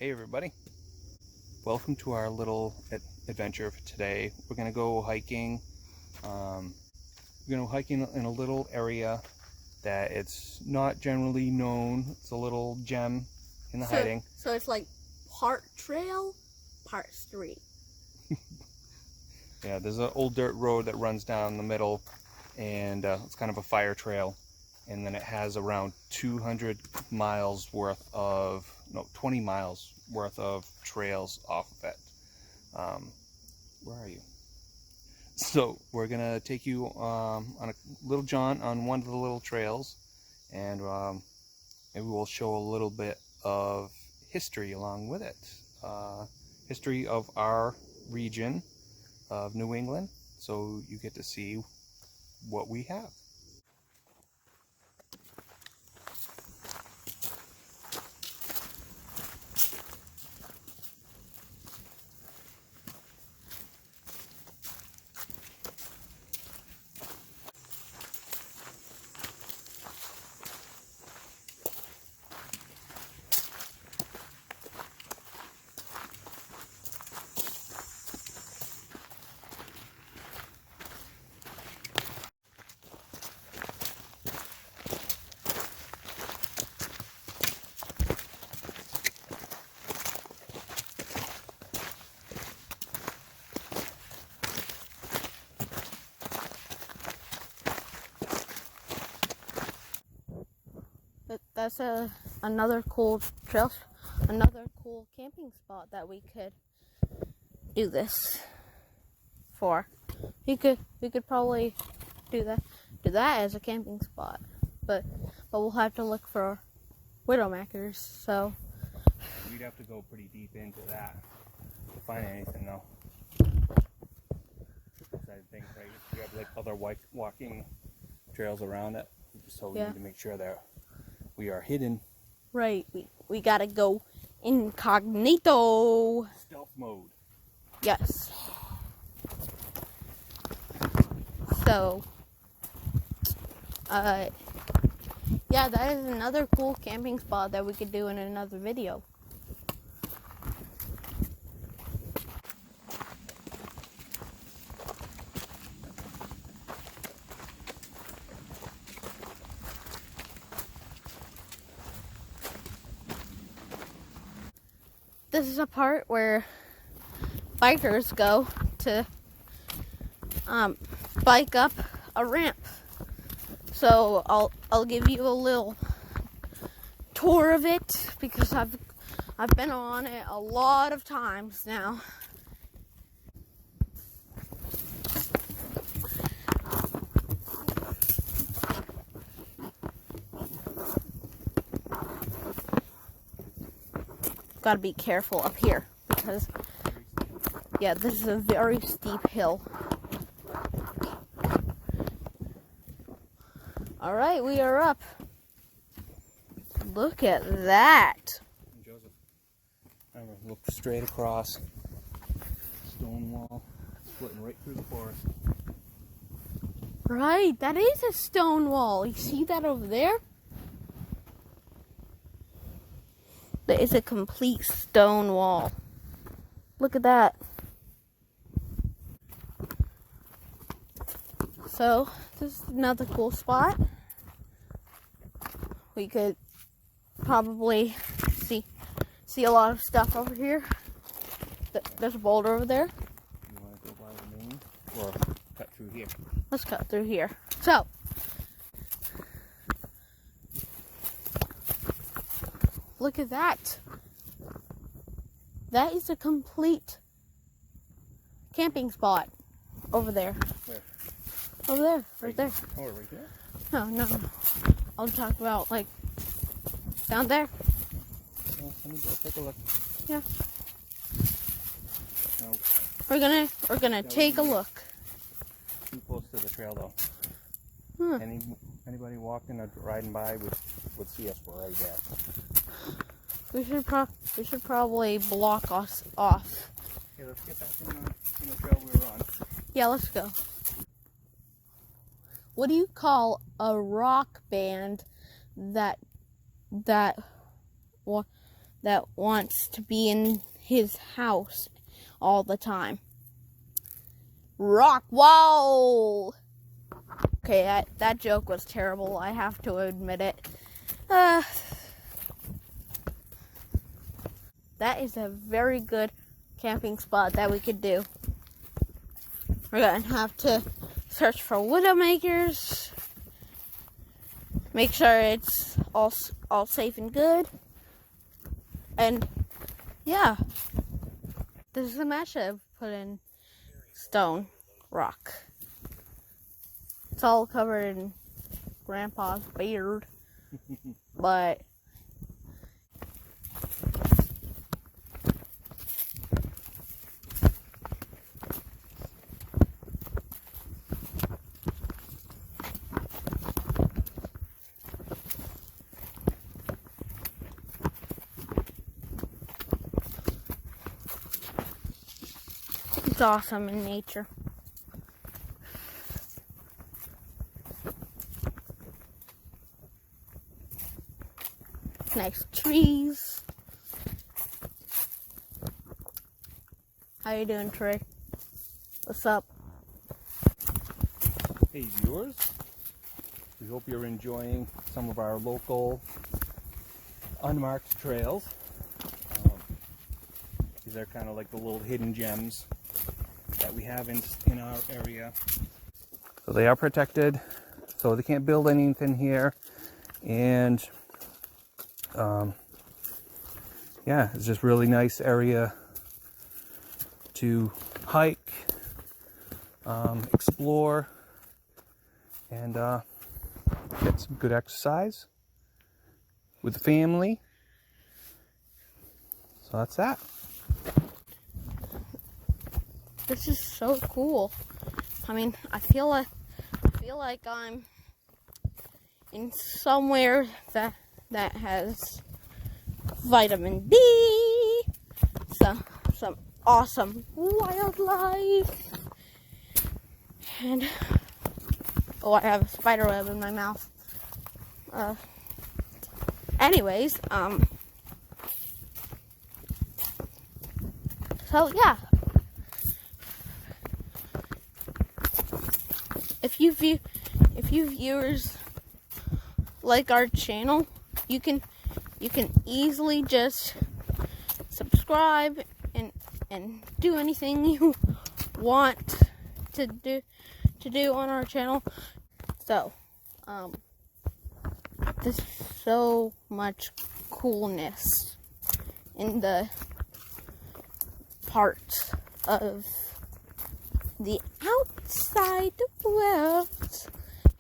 Hey everybody, welcome to our little adventure for today. We're gonna go hiking. We're gonna go hiking in a little area that it's not generally known. It's a little gem in the hiding. So it's like part trail, part street. Yeah, there's an old dirt road that runs down the middle, and it's kind of a fire trail. And then it has around 200 miles worth of, no, 20 miles worth of trails off of it. Where are you? So we're gonna take you on a little jaunt on one of the little trails, and maybe we'll show a little bit of history along with it. History of our region of New England, so you get to see what we have. That's another cool trail, another cool camping spot that we could do this for. We could probably do that as a camping spot, but we'll have to look for widowmakers. So We'd have to go pretty deep into that to find anything, though. I think, right, we have like other walking trails around it, so we need to make sure that we are hidden. Right, we gotta go incognito. Stealth mode. Yes. So, yeah, that is another cool camping spot that we could do in another video. This is a part where bikers go to bike up a ramp. So I'll give you a little tour of it because I've been on it a lot of times now. Gotta be careful up here because, yeah, this is a very steep hill. All right, we are up. Look at that. Joseph, I'm gonna look straight across. Stone wall, splitting right through the forest. Right, that is a stone wall. You see that over there? That is a complete stone wall. Look at that. So, this is another cool spot. We could probably see a lot of stuff over here. There's a boulder over there. You want to go by the main or cut through here? Let's cut through here. So, look at that. That is a complete camping spot over there. Where? Over there, right there. Oh, right there? No. I'll talk about like down there. Well, let me go take a look. Yeah. No. We're gonna take a look. Too close to the trail though. Huh. Anybody walking or riding by would see us right there. We should probably block us off. Okay, let's get back in the trail we were on. Yeah, let's go. What do you call a rock band that that wants to be in his house all the time. Rock wall! Okay, that joke was terrible. I have to admit it. That is a very good camping spot that we could do. We're gonna have to search for widowmakers. Make sure it's all safe and good. And yeah, this is a match that I've put in stone rock. It's all covered in Grandpa's beard, but it's awesome in nature. Nice trees. How you doing, Trey? What's up? Hey viewers, we hope you're enjoying some of our local unmarked trails. These are kind of like the little hidden gems that we have in our area. So they are protected, so they can't build anything here. And yeah, it's just really nice area to hike, explore, and get some good exercise with the family. So that's that. This is so cool. I mean, I feel like I'm in somewhere that has vitamin D, some awesome wildlife, and oh, I have a spider web in my mouth. Anyways, so yeah. If you viewers like our channel, you can easily just subscribe and do anything you want to do on our channel. So there's so much coolness in the parts of the outside world.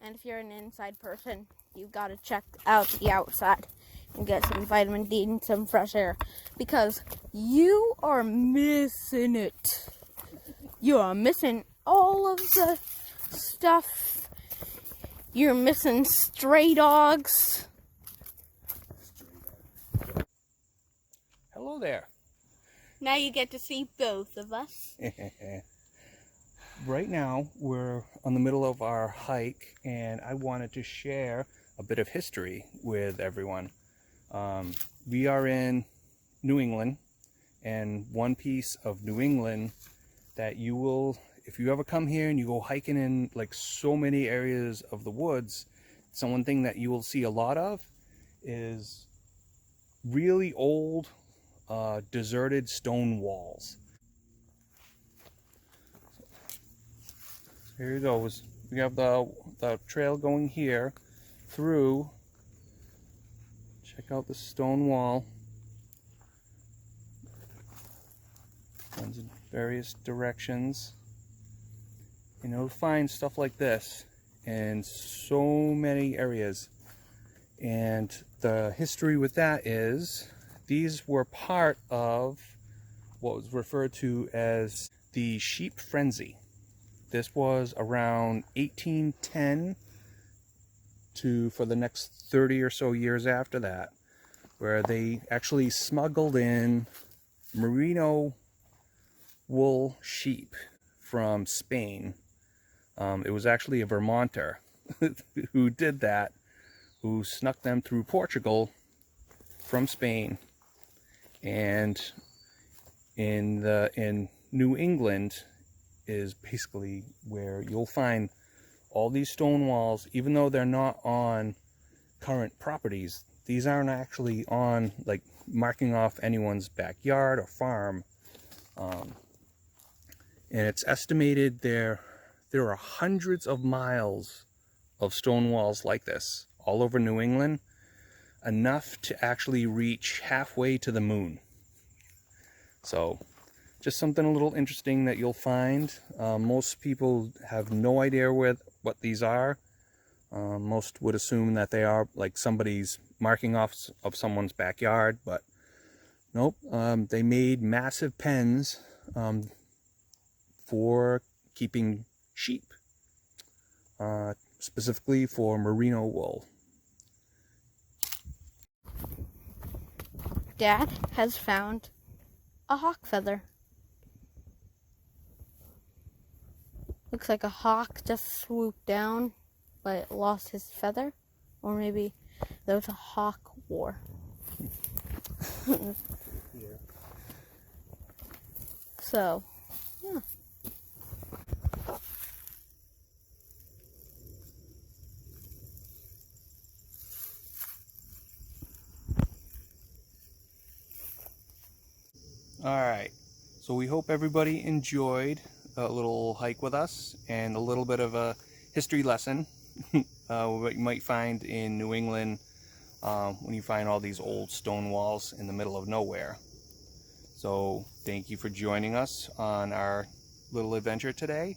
And if you're an inside person, you've got to check out the outside and get some vitamin D and some fresh air, because you are missing it. You are missing all of the stuff. You're missing stray dogs. Hello there. Now you get to see both of us. Right now we're on the middle of our hike, and I wanted to share a bit of history with everyone. We are in New England, and one piece of New England that you will, if you ever come here and you go hiking in like so many areas of the woods, one thing that you will see a lot of is really old deserted stone walls. Here it goes. We have the trail going here through. Check out the stone wall. Runs in various directions. And you'll find stuff like this in so many areas. And the history with that is these were part of what was referred to as the sheep frenzy. This was around 1810 for the next 30 or so years after that, where they actually smuggled in merino wool sheep from Spain. It was actually a Vermonter who did that, who snuck them through Portugal from Spain. And in New England is basically where you'll find all these stone walls, even though they're not on current properties. These aren't actually on, like, marking off anyone's backyard or farm. And it's estimated there are hundreds of miles of stone walls like this all over New England, enough to actually reach halfway to the moon. So just something a little interesting that you'll find. Most people have no idea what these are. Most would assume that they are like somebody's marking off of someone's backyard, but nope. They made massive pens for keeping sheep, specifically for merino wool. Dad has found a hawk feather. Looks like a hawk just swooped down, but lost his feather. Or maybe there was a hawk war. Yeah. So, yeah. Alright, so we hope everybody enjoyed a little hike with us and a little bit of a history lesson. What you might find in New England when you find all these old stone walls in the middle of nowhere. So thank you for joining us on our little adventure today,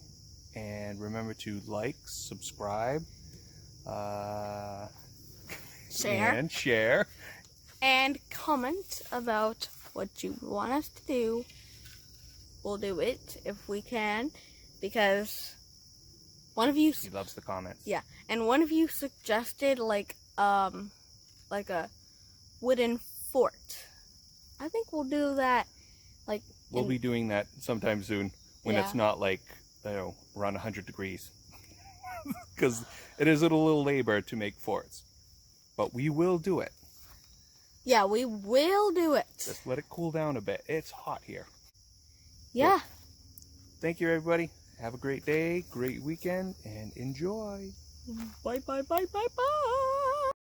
and remember to like, subscribe, share, And comment about what you want us to do. We'll do it if we can, because one of you... He loves the comments. Yeah, and one of you suggested like a wooden fort. I think we'll do that. Like we'll be doing that sometime soon when Yeah. it's not like, you know, around 100 degrees, because it is a little labor to make forts, but we will do it. Yeah, we will do it. Just let it cool down a bit. It's hot here. Yeah. So, thank you, everybody. Have a great day, great weekend, and enjoy. Bye, bye, bye, bye, bye.